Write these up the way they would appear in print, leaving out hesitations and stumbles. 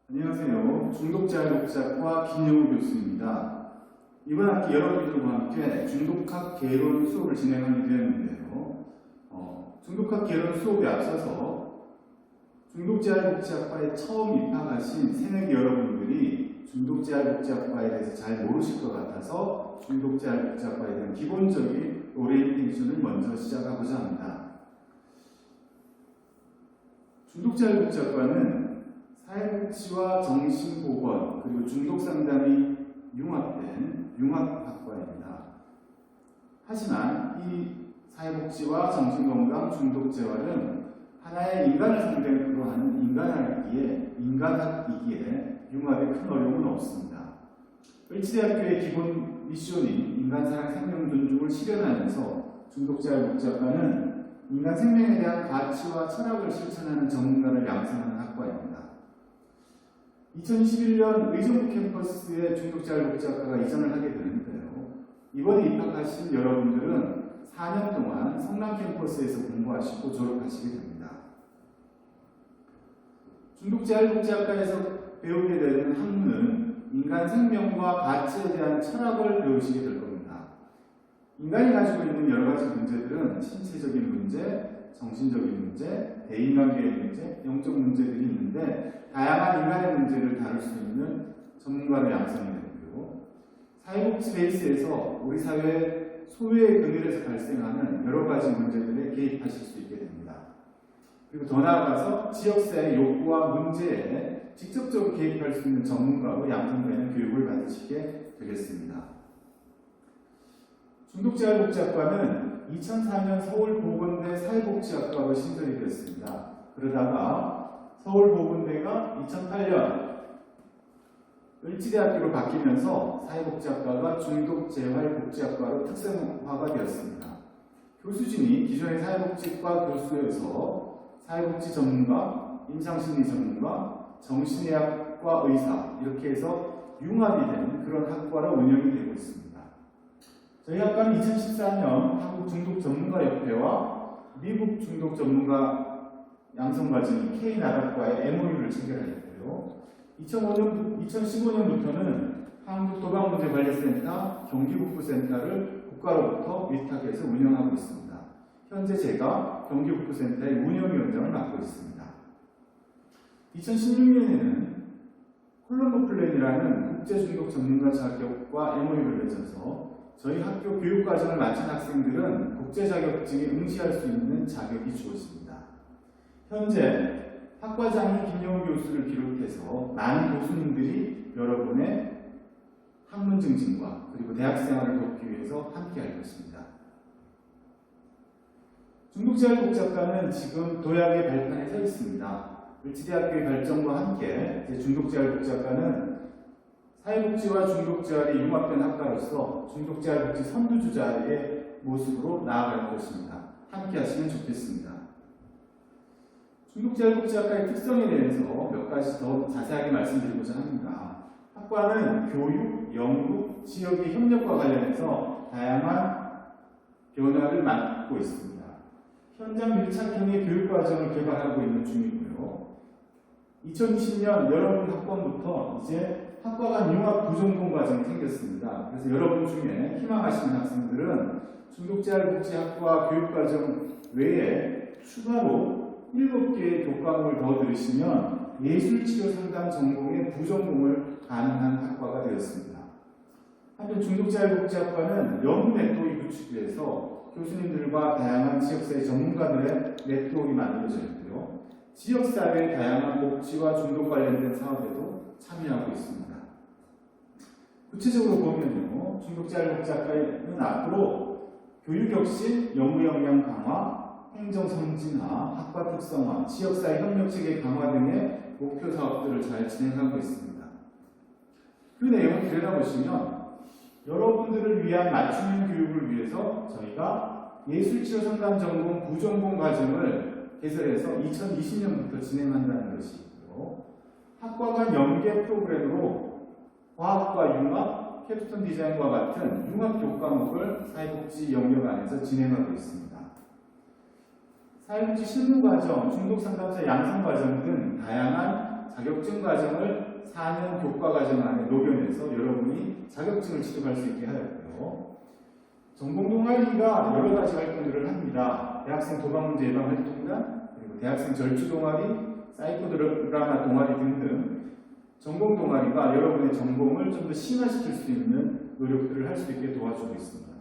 안녕하세요. 중독자율복지학과 김영우 교수입니다. 이번 학기 여러분들과 함께 중독학 개론 수업을 진행하게 되었는데요. 중독학 개론 수업에 앞서서 중독자율복지학과에 처음 입학하신 새내기 여러분들이 중독자율복지학과에 대해서 잘 모르실 것 같아서 중독자율복지학과에 대한 기본적인 오리엔테이션을 먼저 시작하고자 합니다. 중독자율복지학과는 사회복지와 정신보건 그리고 중독상담이 융합된 융합학과입니다. 하지만 이 사회복지와 정신건강 중독재활은 하나의 인간을 상대로 하는 인간학이기에 융합에 큰 어려움은 없습니다. 을지대학교의 기본 미션인 인간사랑 생명 존중을 실현하면서 중독자율복지학과는 인간 생명에 대한 가치와 철학을 실천하는 전문가를 양성하는 학과입니다. 2021년 의정부 캠퍼스에 중독자율복지학과가 이전을 하게 되는데요. 이번에 입학하신 여러분들은 4년 동안 성남 캠퍼스에서 공부하시고 졸업하시게 됩니다. 중독자율복지학과에서 배우게 되는 학문은 인간 생명과 가치에 대한 철학을 배우시게 될 겁니다. 인간이 가지고 있는 여러 가지 문제들은 신체적인 문제, 정신적인 문제, 대인관계의 문제, 영적 문제들이 있는데 다양한 인간의 문제를 다룰 수 있는 전문가로 양성이 되고요. 사회복지 베이스에서 우리 사회 소외의 그늘에서 발생하는 여러 가지 문제들에 개입하실 수 있게 됩니다. 그리고 더 나아가서 지역사회의 욕구와 문제에 직접적으로 개입할 수 있는 전문가로 양성되는 교육을 받으시게 되겠습니다. 중독자율복지학과는 2004년 서울보건대 사회복지학과로 신설이 되었습니다. 그러다가 서울보건대가 2008년 을지대학교로 바뀌면서 사회복지학과가 중독재활복지학과로 특성화가 되었습니다. 교수진이 기존의 사회복지과 교수에서 사회복지 전문가, 임상심리 전문가, 정신의학과 의사 이렇게 해서 융합이 된 그런 학과로 운영이 되고 있습니다. 저희 학과는 2014년 한국중독전문가협회와 미국 중독전문가 양성과정인 K나락과의 MOU를 체결하였고요. 2015년부터는 한국도박문제관리센터 경기북부센터를 국가로부터 위탁해서 운영하고 있습니다. 현재 제가 경기북부센터의 운영위원장을 맡고 있습니다. 2016년에는 콜럼보 플랜이라는 국제중독 전문가 자격과 MOU를 맺어서 저희 학교 교육과정을 마친 학생들은 국제자격증에 응시할 수 있는 자격이 주어집니다. 현재 학과장인 김영우 교수를 비롯해서 많은 교수님들이 여러분의 학문 증진과 그리고 대학생활을 돕기 위해서 함께할 것입니다. 중독재활복지학과는 지금 도약의 발판에 서 있습니다. 을지대학교의 발전과 함께 중독재활복지학과는 사회복지와 중독재활이 융합된 학과로서 중독재활복지 선두주자의 모습으로 나아갈 것입니다. 함께 하시면 좋겠습니다. 중독재활복지학과의 특성에 대해서 몇 가지 더 자세하게 말씀드리고자 합니다. 학과는 교육, 연구, 지역의 협력과 관련해서 다양한 변화를 맡고 있습니다. 현장 밀착형의 교육과정을 개발하고 있는 중이고요. 2020년 여러분 학번부터 이제 학과 간 융합 부전공 과정이 생겼습니다. 그래서 여러분 중에 희망하시는 학생들은 중독재활복지학과 교육과정 외에 추가로 7개의 교과목을 더 들으시면 예술치료상담 전공의 부전공을 가능한 학과가 되었습니다. 한편 중독재활복지학과는 연구 네트워크 구축을 위해서 교수님들과 다양한 지역사회 전문가들의 네트워크가 만들어져 있고요. 지역사회의 다양한 복지와 중독 관련된 사업에도 참여하고 있습니다. 구체적으로 보면요, 중독재활복지학과는 앞으로 교육혁신, 연구역량 강화, 행정선진화, 학과 특성화, 지역사회 협력체계 강화 등의 목표 사업들을 잘 진행하고 있습니다. 그 내용을 들여다보시면 여러분들을 위한 맞춤형 교육을 위해서 저희가 예술치료상담 전공 부전공 과정을 개설해서 2020년부터 진행한다는 것이 있고요. 학과 간 연계 프로그램으로 과학과 융합, 캡스톤 디자인과 같은 융합 교과목을 사회복지 영역 안에서 진행하고 있습니다. 사회복지 실무과정, 중독상담사 양성과정 등 다양한 자격증 과정을 4년 교과 과정 안에 녹여내서 여러분이 자격증을 취득할 수 있게 하였고요. 전공 동아리가 여러 가지 활동들을 합니다. 대학생 도박문제 예방 활동단, 그리고 대학생 절주 동아리, 사이코드라마 동아리 등등 전공 동아리가 여러분의 전공을 좀 더 심화시킬 수 있는 노력들을 할 수 있게 도와주고 있습니다.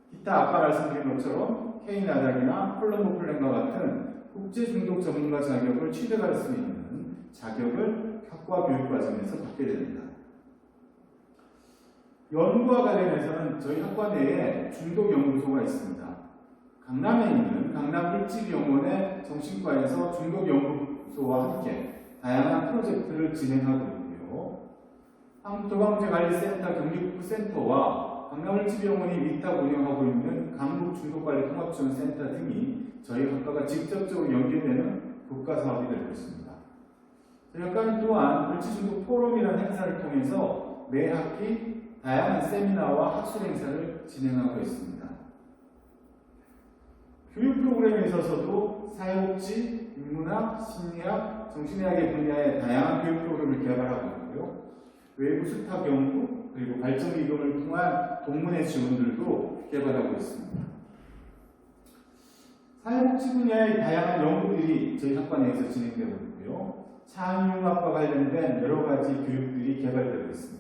기타 아까 말씀드린 것처럼 K나닥이나 콜럼보 플랜과 같은 국제 중독 전문가 자격을 취득할 수 있는 자격을 학과 교육 과정에서 받게 됩니다. 연구와 관련해서는 저희 학과 내에 중독연구소가 있습니다. 강남에 있는 강남일지병원의 정신과에서 중독연구소와 함께 다양한 프로젝트를 진행하고 있고요. 한국도박문제관리센터 경기북부센터와 강남일지병원이 위탁 운영하고 있는 강북중독관리통합지원센터 등이 저희 학과가 직접적으로 연계되는 국가사업이 될 것입니다. 저희 학과는 또한 물질중독 포럼이라는 행사를 통해서 매 학기 다양한 세미나와 학술 행사를 진행하고 있습니다. 교육 프로그램에 있어서도 사회복지, 인문학, 심리학, 정신의학의 분야의 다양한 교육 프로그램을 개발하고 있고요. 외부 수탁 연구, 그리고 발전기금을 통한 동문회 지원들도 개발하고 있습니다. 사회복지 분야의 다양한 연구들이 저희 학과 내에서 진행되고 있고요. 차인융합과 관련된 여러 가지 교육들이 개발되고 있습니다.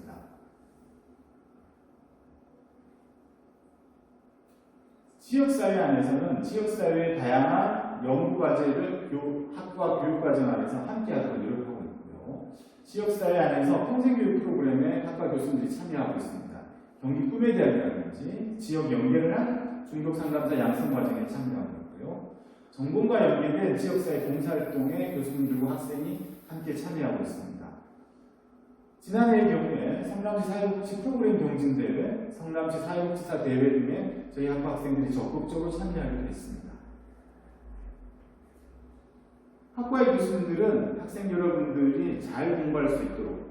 지역사회 안에서는 지역사회의 다양한 연구과제를 학과 교육과정 안에서 함께하도록 노력하고 있고요. 지역사회 안에서 평생교육 프로그램에 학과 교수님들이 참여하고 있습니다. 경기 꿈의대학이라든지 지역 연계를 한 중독상담사 양성과정에 참여하고 있고요. 전공과 연계된 지역사회 봉사활동에 교수님들과 학생이 함께 참여하고 있습니다. 지난해의 경우에 성남시 사회복지 프로그램 경진대회, 성남시 사회복지사 대회 등에 저희 학과 학생들이 적극적으로 참여하게 됐습니다. 학과의 교수님들은 학생 여러분들이 잘 공부할 수 있도록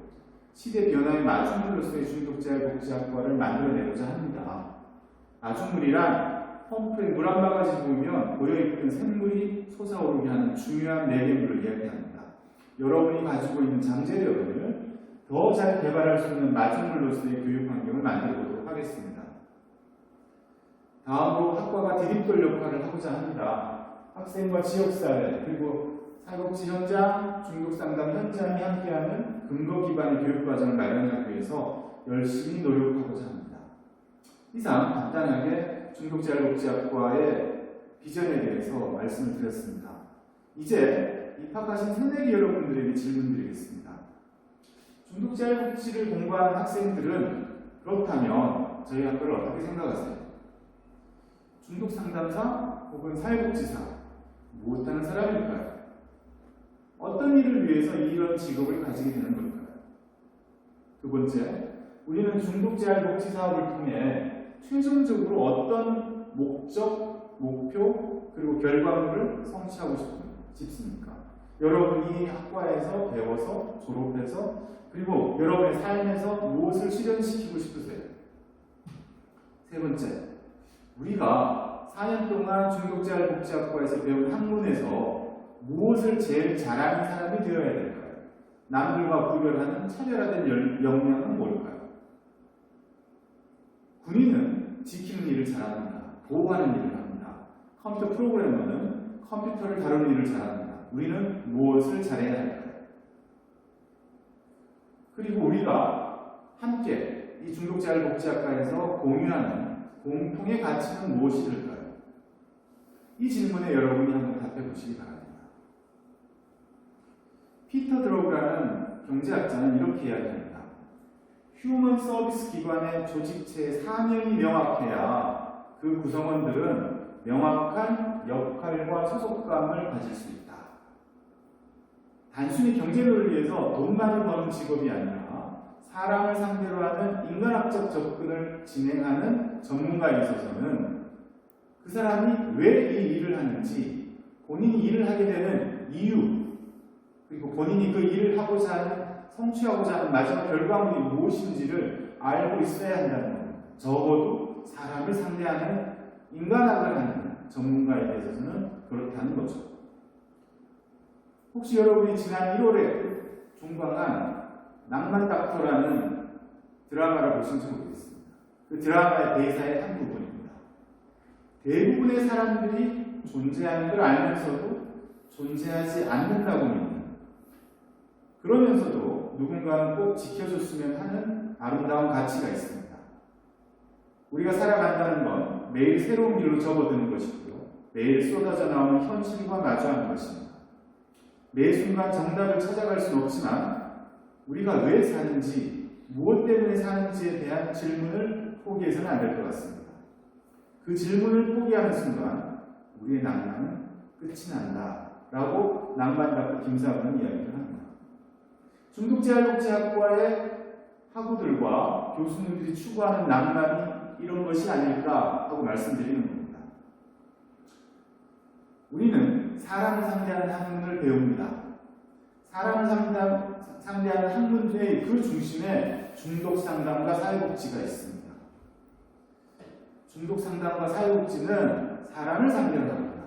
시대 변화에 맞춤으로서의 중독자율복지학과를 만들어내고자 합니다. 맞춤물이란 펌프에 물 한 바가지 부으면 고여있던 샘물이 솟아오르게 하는 중요한 내용물을 이야기합니다. 여러분이 가지고 있는 잠재력을 더 잘 개발할 수 있는 맞춤물로서의 교육 환경을 만들어 보도록 하겠습니다. 다음으로 학과가 디딤돌 역할을 하고자 합니다. 학생과 지역사회 그리고 사회복지 현장, 중독상담 현장이 함께하는 근거 기반의 교육과정을 마련하기 위해서 열심히 노력하고자 합니다. 이상 간단하게 중독자율복지학과의 비전에 대해서 말씀을 드렸습니다. 이제 입학하신 새내기 여러분들에게 질문드리겠습니다. 중독자율복지를 공부하는 학생들은 그렇다면 저희 학교를 어떻게 생각하세요? 중독상담사 혹은 사회복지사 무엇하는 사람일까요? 어떤 일을 위해서 이런 직업을 가지게 되는 걸까요? 두 번째, 우리는 중독자율복지 사업을 통해 최종적으로 어떤 목적, 목표, 그리고 결과물을 성취하고 싶습니까? 여러분이 학과에서 배워서 졸업해서 그리고 여러분의 삶에서 무엇을 실현시키고 싶으세요? 세 번째, 우리가 4년 동안 중독자율복지학과에서 배운 학문에서 무엇을 제일 잘하는 사람이 되어야 될까요? 남들과 구별하는 차별화된 역량은 뭘까요? 군인은 지키는 일을 잘합니다. 보호하는 일을 합니다. 컴퓨터 프로그래머는 컴퓨터를 다루는 일을 잘합니다. 우리는 무엇을 잘해야 할까요? 그리고 우리가 함께 이 중독자율복지학과에서 공유하는 공통의 가치는 무엇일까요? 이 질문에 여러분이 한번 답해 보시기 바랍니다. 피터 드로우라는 경제학자는 이렇게 이야기합니다. 휴먼 서비스 기관의 조직체의 사명이 명확해야 그 구성원들은 명확한 역할과 소속감을 가질 수 있다. 단순히 경제 논리에서 돈 많이 버는 직업이 아니라 사람을 상대로 하는 인간학적 접근을 진행하는 전문가에 있어서는 그 사람이 왜 이 일을 하는지, 본인이 일을 하게 되는 이유, 그리고 본인이 그 일을 하고자 하는, 성취하고자 하는 마지막 결과물이 무엇인지를 알고 있어야 한다는 겁니다. 적어도 사람을 상대하는 인간학을 하는 전문가에 대해서는 그렇다는 거죠. 혹시 여러분이 지난 1월에 종강한 낭만 닥터라는 드라마를 보신지 모르겠습니다. 그 드라마의 대사의 한 부분입니다. 대부분의 사람들이 존재하는 걸 알면서도 존재하지 않는다고 믿는, 그러면서도 누군가는 꼭 지켜줬으면 하는 아름다운 가치가 있습니다. 우리가 살아간다는 건 매일 새로운 일로 접어드는 것이고요. 매일 쏟아져 나오는 현실과 마주하는 것입니다. 매 순간 정답을 찾아갈 수는 없지만 우리가 왜 사는지, 무엇 때문에 사는지에 대한 질문을 포기해서는 안 될 것 같습니다. 그 질문을 포기하는 순간 우리의 낭만은 끝이 난다 라고 낭만가부 김사부는 이야기를 합니다. 중국재활복지학과의 학우들과 교수님들이 추구하는 낭만이 이런 것이 아닐까 하고 말씀드리는 겁니다. 우리는 사람을 상대하는 학문을 배웁니다. 사람을 상대하는 학문의 그 중심에 중독상담과 사회복지가 있습니다. 중독상담과 사회복지는 사람을 상대로 합니다.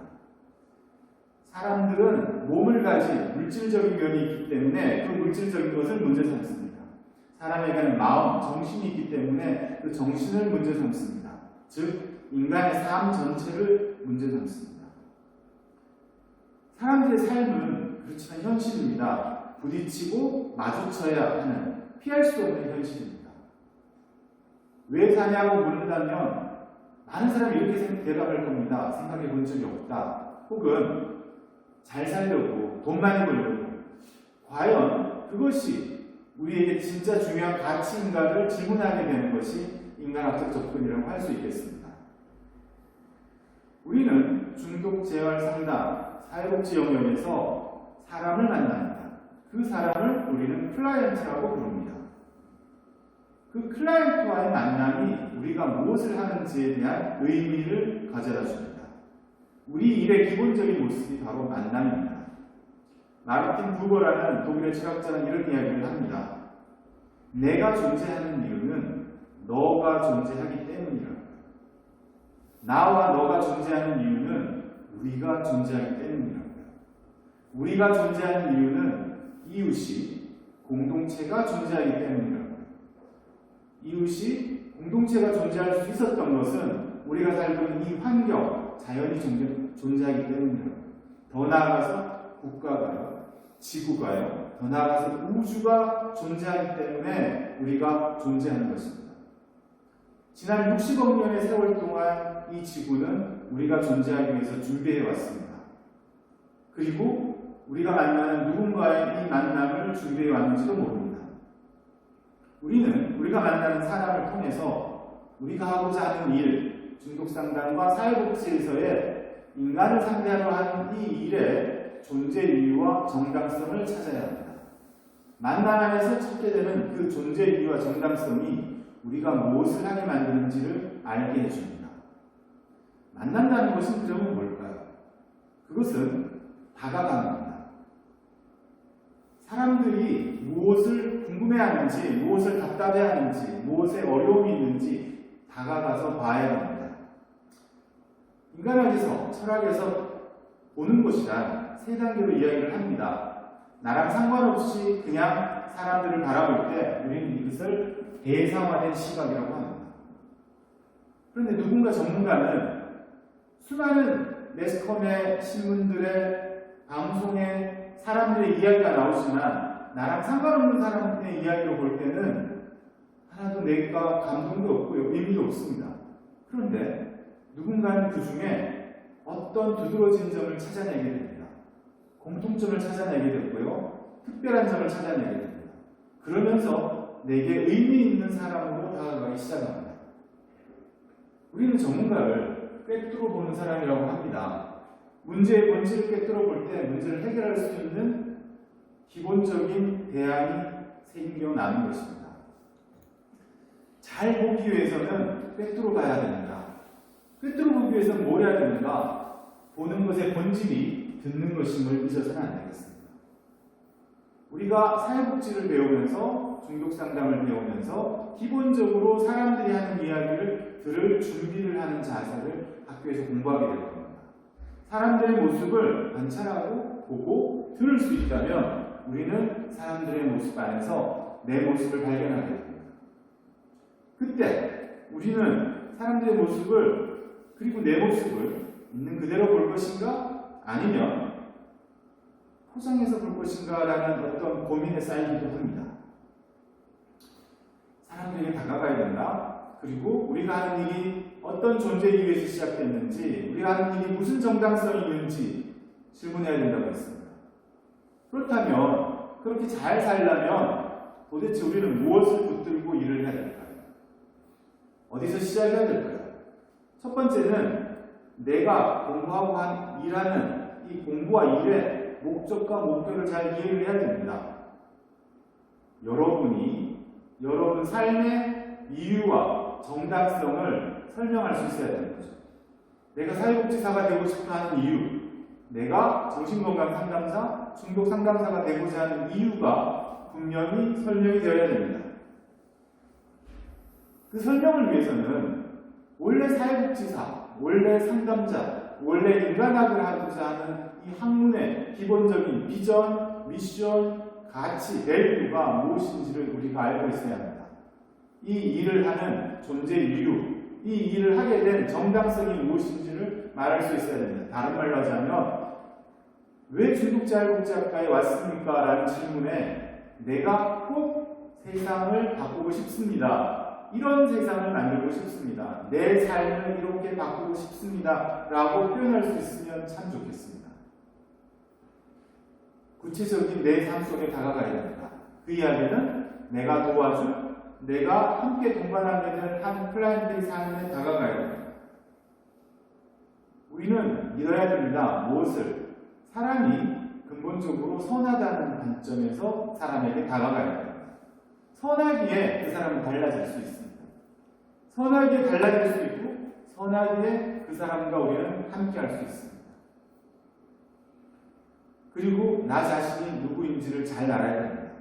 사람들은 몸을 가진 물질적인 면이 있기 때문에 그 물질적인 것을 문제 삼습니다. 사람에게는 마음, 정신이 있기 때문에 그 정신을 문제 삼습니다. 즉, 인간의 삶 전체를 문제 삼습니다. 사람들의 삶은 그렇지만 현실입니다. 부딪히고 마주쳐야 하는, 피할 수 없는 현실입니다. 왜 사냐고 묻는다면 많은 사람이 이렇게 대답할 겁니다. 생각해 본 적이 없다. 혹은 잘 살려고, 돈 많이 벌려고. 과연 그것이 우리에게 진짜 중요한 가치인가를 질문하게 되는 것이 인간학적 접근이라고 할 수 있겠습니다. 우리는 중독재활상담, 사회복지 영역에서 사람을 만납니다. 그 사람을 우리는 클라이언트라고 부릅니다. 그 클라이언트와의 만남이 우리가 무엇을 하는지에 대한 의미를 가져다 줍니다. 우리 일의 기본적인 모습이 바로 만남입니다. 마르틴 부버라는 독일의 철학자는 이런 이야기를 합니다. 내가 존재하는 이유는 너가 존재하기 때문이라고. 나와 너가 존재하는 이유는 우리가 존재하기 때문이라고. 우리가 존재하는 이유는 이웃이, 공동체가 존재하기 때문이라고. 이웃이, 공동체가 존재할 수 있었던 것은 우리가 살고 있는 이 환경, 자연이 존재하기 때문이라고. 더 나아가서 국가가요, 지구가요, 더 나아가서 우주가 존재하기 때문에 우리가 존재하는 것입니다. 지난 60억 년의 세월 동안 이 지구는 우리가 존재하기 위해서 준비해 왔습니다. 그리고 우리가 만나는 누군가의 이 만남을 준비해 왔는지도 모릅니다. 우리는 우리가 만나는 사람을 통해서 우리가 하고자 하는 일, 중독상담과 사회복지에서의 인간을 상대하려 하는 이 일의 존재 이유와 정당성을 찾아야 합니다. 만남 안에서 찾게 되는 그 존재 이유와 정당성이 우리가 무엇을 하게 만드는지를 알게 해줍니다. 만난다는 것은 그러면 뭘까요? 그것은 다가가는 겁니다. 사람들이 무엇을 궁금해하는지, 무엇을 답답해하는지, 무엇에 어려움이 있는지 다가가서 봐야 합니다. 인간학에서, 철학에서 보는 것이란 세 단계로 이야기를 합니다. 나랑 상관없이 그냥 사람들을 바라볼 때 우리는 이것을 대상화된 시각이라고 합니다. 그런데 누군가 전문가는 수많은 매스컴의 신문들의 방송에 사람들의 이야기가 나오지만 나랑 상관없는 사람들의 이야기로 볼 때는 하나도 내가 감동도 없고요, 의미도 없습니다. 그런데 누군가는 그 중에 어떤 두드러진 점을 찾아내게 됩니다. 공통점을 찾아내게 됐고요, 특별한 점을 찾아내게 됩니다. 그러면서 내게 의미 있는 사람으로 다가가기 시작합니다. 우리는 전문가를 꿰뚫어 보는 사람이라고 합니다. 문제의 본질을 꿰뚫어 볼 때 문제를 해결할 수 있는 기본적인 대안이 생겨나는 것입니다. 잘 보기 위해서는 꿰뚫어 봐야 됩니다. 꿰뚫어 보기 위해서는 뭘 해야 됩니까? 보는 것의 본질이 듣는 것임을 잊어서는 안 되겠습니다. 우리가 사회복지를 배우면서 중독상담을 배우면서 기본적으로 사람들이 하는 이야기를 들을 준비를 하는 자세를 학교에서 공부하게 될 겁니다. 사람들의 모습을 관찰하고 보고 들을 수 있다면 우리는 사람들의 모습 안에서 내 모습을 발견하게 됩니다. 그때 우리는 사람들의 모습을 그리고 내 모습을 있는 그대로 볼 것인가 아니면 포장해서 볼 것인가라는 어떤 고민에 쌓이기도 합니다. 사람들에게 다가가야 된다. 그리고 우리가 하는 일이 어떤 존재에 의해서 시작됐는지, 우리가 하는 일이 무슨 정당성이 있는지 질문해야 된다고 했습니다. 그렇다면 그렇게 잘 살려면 도대체 우리는 무엇을 붙들고 일을 해야 될까요? 어디서 시작해야 될까요? 첫 번째는 내가 공부하고 일하는 이 공부와 일의 목적과 목표를 잘 이해를 해야 됩니다. 여러분 삶의 이유와 정당성을 설명할 수 있어야 되는 거죠. 내가 사회복지사가 되고 싶어 하는 이유, 내가 정신건강 상담사, 중독 상담사가 되고자 하는 이유가 분명히 설명이 되어야 됩니다. 그 설명을 위해서는 원래 사회복지사, 원래 상담자, 원래 인간학을 하고자 하는 이 학문의 기본적인 비전, 미션, 가치, 밸류가 무엇인지를 우리가 알고 있어야 합니다. 이 일을 하는 존재 이유, 이 일을 하게 된 정당성이 무엇인지를 말할 수 있어야 됩니다. 다른 말로 하자면 왜 중독자율복지학과에 왔습니까? 라는 질문에 내가 꼭 세상을 바꾸고 싶습니다. 이런 세상을 만들고 싶습니다. 내 삶을 이렇게 바꾸고 싶습니다. 라고 표현할 수 있으면 참 좋겠습니다. 구체적인 내 삶 속에 다가가야 됩니다. 그 이야기는 내가 도와줄, 내가 함께 동반하게 되는 한 클라이언트의 삶에 다가가야 됩니다. 우리는 믿어야 됩니다. 무엇을? 사람이 근본적으로 선하다는 관점에서 사람에게 다가가야 됩니다. 선하기에 그 사람은 달라질 수 있습니다. 선하기에 달라질 수 있고 선하기에 그 사람과 우리는 함께 할 수 있습니다. 그리고 나 자신이 누구인지를 잘 알아야 됩니다.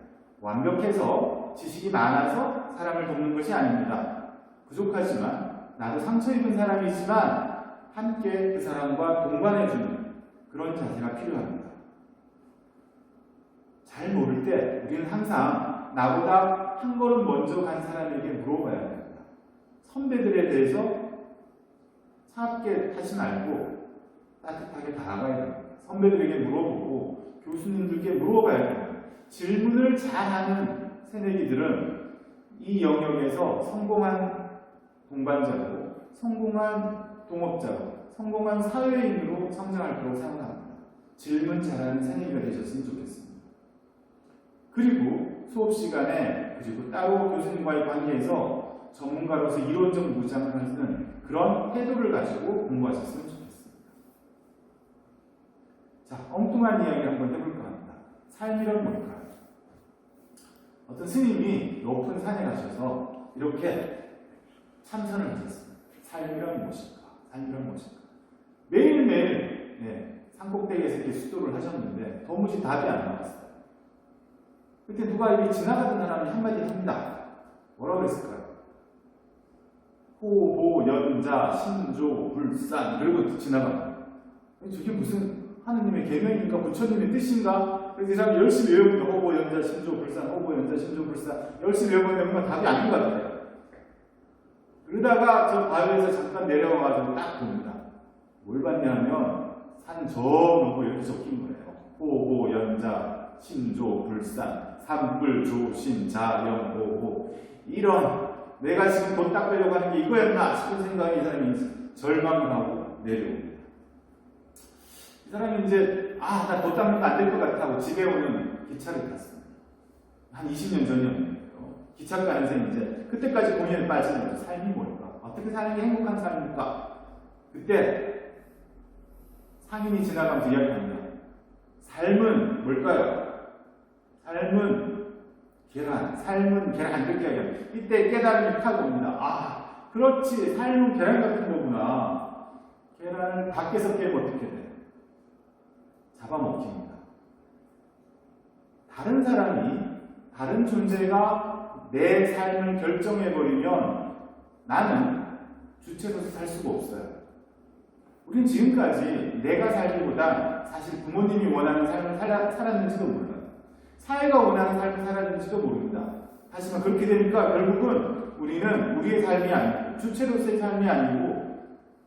완벽해서 지식이 많아서 사람을 돕는 것이 아닙니다. 부족하지만 나도 상처 입은 사람이지만 함께 그 사람과 동반해주는 그런 자세가 필요합니다. 잘 모를 때 우리는 항상 나보다 한 걸음 먼저 간 사람에게 물어봐야 됩니다. 선배들에 대해서 차갑게 하지 말고 따뜻하게 다가가야 됩니다. 선배들에게 물어보고 교수님들께 물어봐야 됩니다. 질문을 잘하는 새내기들은 이 영역에서 성공한 동반자로, 성공한 동업자로, 성공한 사회인으로 성장할 거라고 생각합니다. 질문 잘하는 새내기가 되셨으면 좋겠습니다. 그리고 수업 시간에 그리고 따로 교수님과의 관계에서 전문가로서 이론적 무장을 하는 그런 태도를 가지고 공부하셨으면 좋겠습니다. 자, 엉뚱한 이야기 한번 해볼까 합니다. 삶이란 뭘까요? 어떤 스님이 높은 산에 가셔서 이렇게 참선을 하셨습니다. 삶이란 무엇일까? 삶이란 무엇일까? 매일매일 산꼭대기에서 이렇게 수도를 하셨는데 도무지 답이 안 나왔어요. 그때 누가 이렇게 지나가던 사람이 한마디 합니다. 뭐라고 했을까요? 호보, 연자, 신조, 불산 이러고 지나갑니다. 저게 무슨 하느님의 계명인가 부처님의 뜻인가? 그래서 이 사람이 열심히 외우면 호보, 연자, 신조, 불산, 호보, 연자, 신조, 불산 열심히 외우면 뭔가 답이 아닌 것 같아요. 그러다가 저 바위에서 잠깐 내려와가지고 딱 봅니다. 뭘 봤냐면 산 저 높고 이렇게 적힌 거예요. 호보, 연자, 신조, 불산, 삼불, 조신, 자영, 호보 이런 내가 지금 돈 딱 빼려고 하는 게 이거였나 싶은 생각이 이 사람이 절망하고 내려옵니다. 이 사람이 이제 나 돈 닦는 거 안 될 것 같아 하고 집에 오는 기차를 탔습니다. 한 20년 전이었는데요. 기차 가면서 이제 그때까지 고민에 빠지는 거죠. 삶이 뭘까? 어떻게 사는 게 행복한 삶입니까? 그때 상인이 지나가면서 이야기합니다. 삶은 뭘까요? 삶은 계란 이렇게 이야기합니다. 이때 깨달음이 탁 옵니다. 그렇지, 삶은 계란 같은 거구나. 계란을 밖에서 깨면 어떻게 돼? 잡아먹힙니다. 다른 사람이, 다른 존재가 내 삶을 결정해버리면 나는 주체로서 살 수가 없어요. 우린 지금까지 내가 살기보다 사실 부모님이 원하는 삶을 살았는지도 몰라요. 사회가 원하는 삶을 살아야 되는지도 모릅니다. 하지만 그렇게 되니까 결국은 우리는 우리의 삶이 아니고 주체로서의 삶이 아니고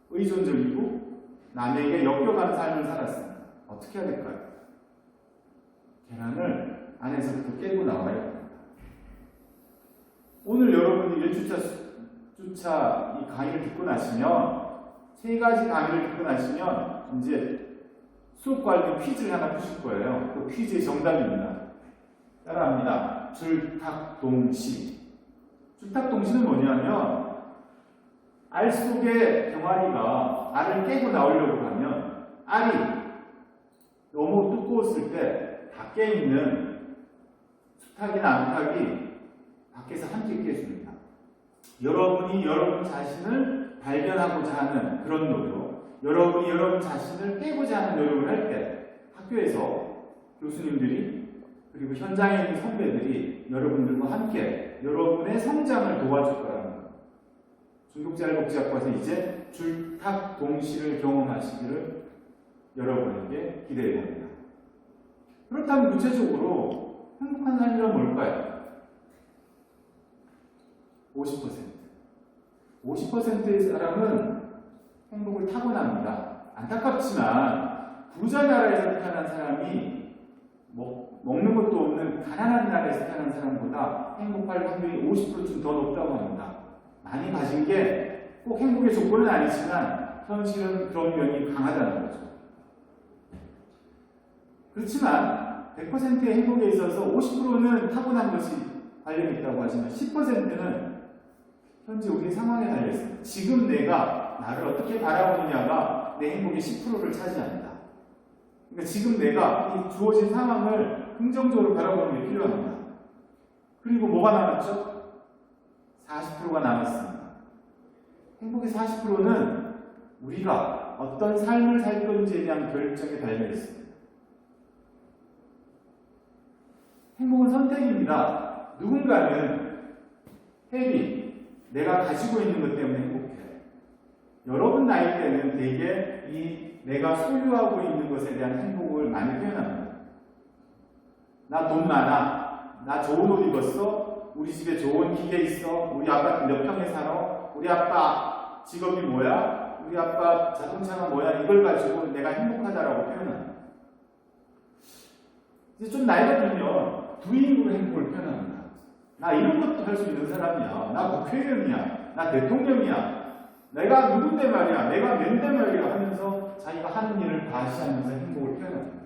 의존적이고 남에게 엮여가는 삶을 살았습니다. 어떻게 해야 될까요? 계란을 안에서부터 깨고 나와야 됩니다. 오늘 여러분이 1주차 이 강의를 듣고 나시면 3가지 강의를 듣고 나시면 이제 수업 관련 퀴즈를 하나 푸실 거예요. 그 퀴즈의 정답입니다. 따라합니다. 줄탁동시. 줄탁동시는 뭐냐면 알 속에 병아리가 알을 깨고 나오려고 하면 알이 너무 두꺼웠을 때 밖에 있는 수탉이나 암탉이 밖에서 함께 깨줍니다. 여러분이 여러분 자신을 발견하고자 하는 그런 노력, 여러분이 여러분 자신을 깨고자 하는 노력을 할 때 학교에서 교수님들이 그리고 현장에 있는 선배들이 여러분들과 함께 여러분의 성장을 도와줄 거라는 거예요. 중국자율복지학과에서 이제 줄탁동시를 경험하시기를 여러분에게 기대해 봅니다. 그렇다면 구체적으로 행복한 삶이란 뭘까요? 50%. 50%의 사람은 행복을 타고납니다. 안타깝지만 부자 나라에서 태어난 사람이 먹는 것도 없는 가난한 나라에서 태어난 사람보다 행복할 확률이 50%쯤 더 높다고 합니다. 많이 가진 게 꼭 행복의 조건은 아니지만 현실은 그런 면이 강하다는 거죠. 그렇지만 100%의 행복에 있어서 50%는 타고난 것이 관련이 있다고 하지만 10%는 현재 우리 상황에 달려있습니다. 지금 내가 나를 어떻게 바라보느냐가 내 행복의 10%를 차지합니다. 그러니까 지금 내가 이 주어진 상황을 긍정적으로 바라보는 게 필요합니다. 그리고 뭐가 남았죠? 40%가 남았습니다. 행복의 40%는 우리가 어떤 삶을 살 건지에 대한 결정에 달려있습니다. 행복은 선택입니다. 누군가는 내가 가지고 있는 것 때문에 행복해요. 여러분 나이 때는 되게 내가 소유하고 있는 것에 대한 행복을 많이 표현합니다. 나 돈 많아. 나 좋은 옷 입었어. 우리 집에 좋은 기계 있어. 우리 아빠 몇 평에 살아. 우리 아빠 직업이 뭐야. 우리 아빠 자동차가 뭐야. 이걸 가지고 내가 행복하다라고 표현합니다. 이제 좀 나이가 들면 부인으로 행복을 표현합니다. 나 이런 것도 할 수 있는 사람이야. 나 국회의원이야. 나 대통령이야. 내가 누군데 말이야. 내가 맨데 말이야 하면서 자기가 하는 일을 과시하면서 행복을 표현합니다.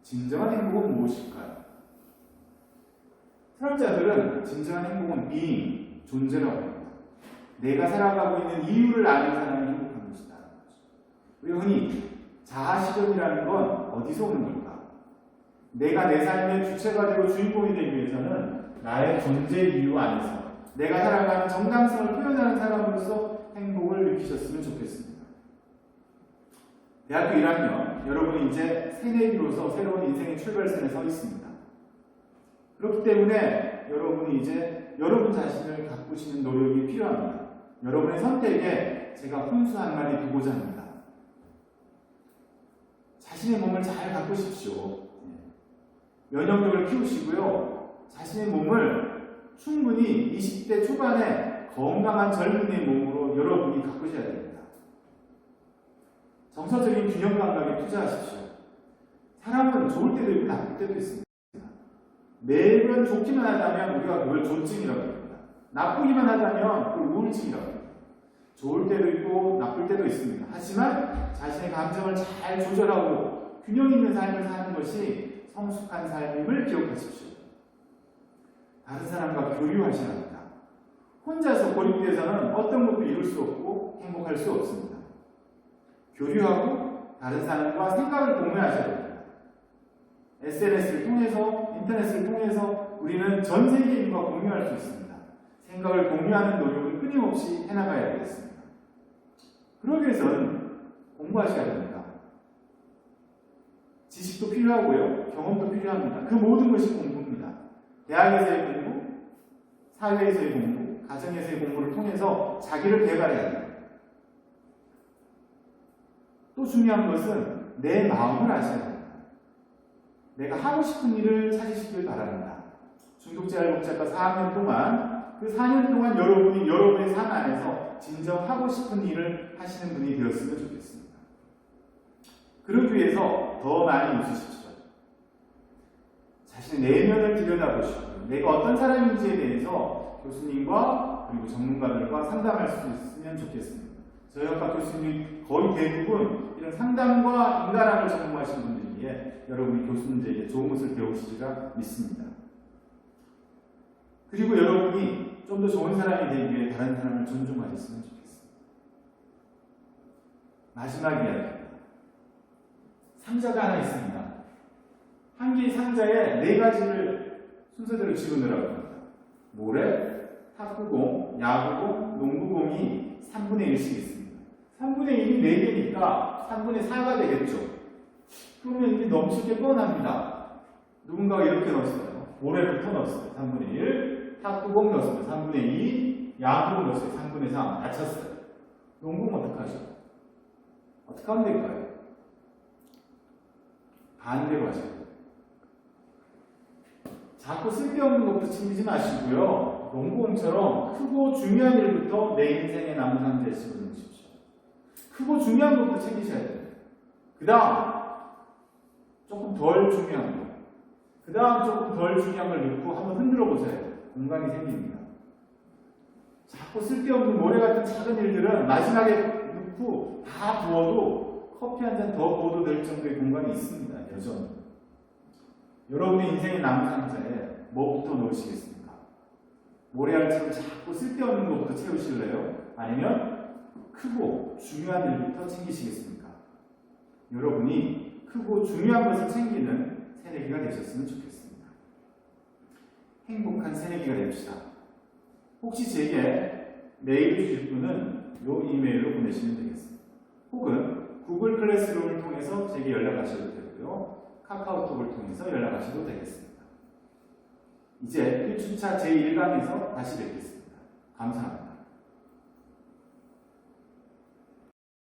진정한 행복은 무엇일까요? 철학자들은 진정한 행복은 being, 존재라고 합니다. 내가 살아가고 있는 이유를 아는 사람이 행복한 것이다. 우리 흔히 자아실현이라는 건 어디서 오는 걸까? 내가 내 삶의 주체가 되고 주인공이 되기 위해서는 나의 존재 이유 안에서 내가 살아가는 정당성을 표현하는 사람으로서 행복을 느끼셨으면 좋겠습니다. 대학교 1학년, 여러분이 이제 새내기로서 새로운 인생의 출발선에 서 있습니다. 그렇기 때문에 여러분이 이제 여러분 자신을 가꾸시는 노력이 필요합니다. 여러분의 선택에 제가 훈수 한 마디 두고자 합니다. 자신의 몸을 잘 가꾸십시오. 면역력을 키우시고요. 자신의 몸을 충분히 20대 초반에 건강한 젊은이의 몸으로 여러분이 가꾸셔야 됩니다. 정서적인 균형 감각에 투자하십시오. 사람은 좋을 때도 있고 나쁠 때도 있습니다. 매번 좋기만 하다면 우리가 그걸 조증이라고 합니다. 나쁘기만 하다면 그걸 우울증이라고 합니다. 좋을 때도 있고 나쁠 때도 있습니다. 하지만 자신의 감정을 잘 조절하고 균형 있는 삶을 사는 것이 성숙한 삶임을 기억하십시오. 다른 사람과 교류하셔야 합니다. 혼자서 고립돼서는 어떤 것도 이룰 수 없고 행복할 수 없습니다. 교류하고 다른 사람과 생각을 공유하셔야 됩니다. SNS를 통해서, 인터넷을 통해서 우리는 전 세계인과 공유할 수 있습니다. 생각을 공유하는 노력을 끊임없이 해나가야 되겠습니다. 그러기 위해서는 공부하셔야 됩니다. 지식도 필요하고요. 경험도 필요합니다. 그 모든 것이 공부입니다. 대학에서의 공부, 사회에서의 공부, 가정에서의 공부를 통해서 자기를 개발해야 됩니다. 또 중요한 것은 내 마음을 아셔야 됩니다. 내가 하고 싶은 일을 찾으시길 바랍니다. 중독재활복지학과 4학년 동안 그 4년 동안 여러분이 여러분의 삶 안에서 진정 하고 싶은 일을 하시는 분이 되었으면 좋겠습니다. 그러기 위해서 더 많이 웃으십시오. 자신의 내면을 들여다보시고 내가 어떤 사람인지에 대해서 교수님과 그리고 전문가들과 상담할 수 있으면 좋겠습니다. 저희 학과 교수님 거의 대부분 이런 상담과 인간학을 전공하신 분들이기에 여러분이 교수님들에게 좋은 것을 배우시리라 믿습니다. 그리고 여러분이 좀 더 좋은 사람이 되기 위해 다른 사람을 존중하셨으면 좋겠습니다. 마지막 이야기입니다. 상자가 하나 있습니다. 한 개의 상자에 4가지를 순서대로 집어넣으라고 합니다. 모래, 탁구공, 야구공, 농구공이 3분의 1씩 있습니다. 3분의 1이 4개니까 3분의 4가 되겠죠. 그러면 이게 넘칠 게 뻔합니다. 누군가가 이렇게 넣었어요. 모래부터 넣었어요. 3분의 1. 탁구공 넣었어요. 3분의 2. 야구공 넣었어요. 3분의 3. 다쳤어요. 농구공 어떡하죠? 어떻게 하면 될까요? 반대로 하셔야 돼요. 자꾸 쓸데없는 것부터 챙기지 마시고요. 농구공처럼 크고 중요한 일부터 내 인생의 나무 상자에 집어넣으십시오. 크고 중요한 것부터 챙기셔야 돼요. 그 다음 조금 덜 중요한 거. 그 다음 조금 덜 중요한 걸 넣고 한번 흔들어 보세요. 공간이 생깁니다. 자꾸 쓸데없는 모래 같은 작은 일들은 마지막에 넣고 다 부어도 커피 한 잔 더 부어도 될 정도의 공간이 있습니다. 여전히. 여러분의 인생의 나무 상자에 뭐부터 넣으시겠습니까? 모래알처럼 자꾸 쓸데없는 것부터 채우실래요? 아니면 크고 중요한 일부터 챙기시겠습니까? 여러분이 크고 중요한 것을 챙기는 새내기가 되셨으면 좋겠습니다. 행복한 새내기가 됩시다. 혹시 제게 메일 주실 분은 이 이메일로 보내시면 되겠습니다. 혹은 구글 클래스룸을 통해서 제게 연락하셔도 되고요. 카카오톡을 통해서 연락하셔도 되겠습니다. 이제 1주차 제1강에서 다시 뵙겠습니다. 감사합니다.